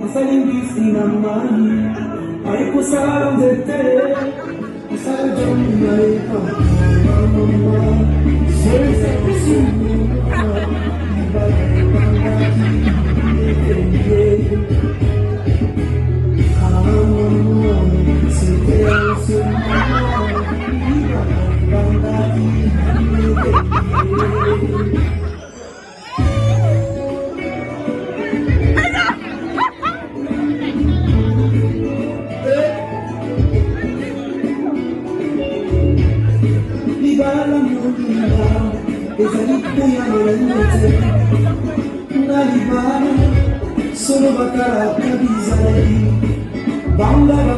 Masalingisi na mani Aiko salangete Masalajam na ika Mama Sesa kusumu Ibagi pangati Ekeye Amamu Sete Suma Ibagi pangati Ekeye Sono bakara kabizai bangara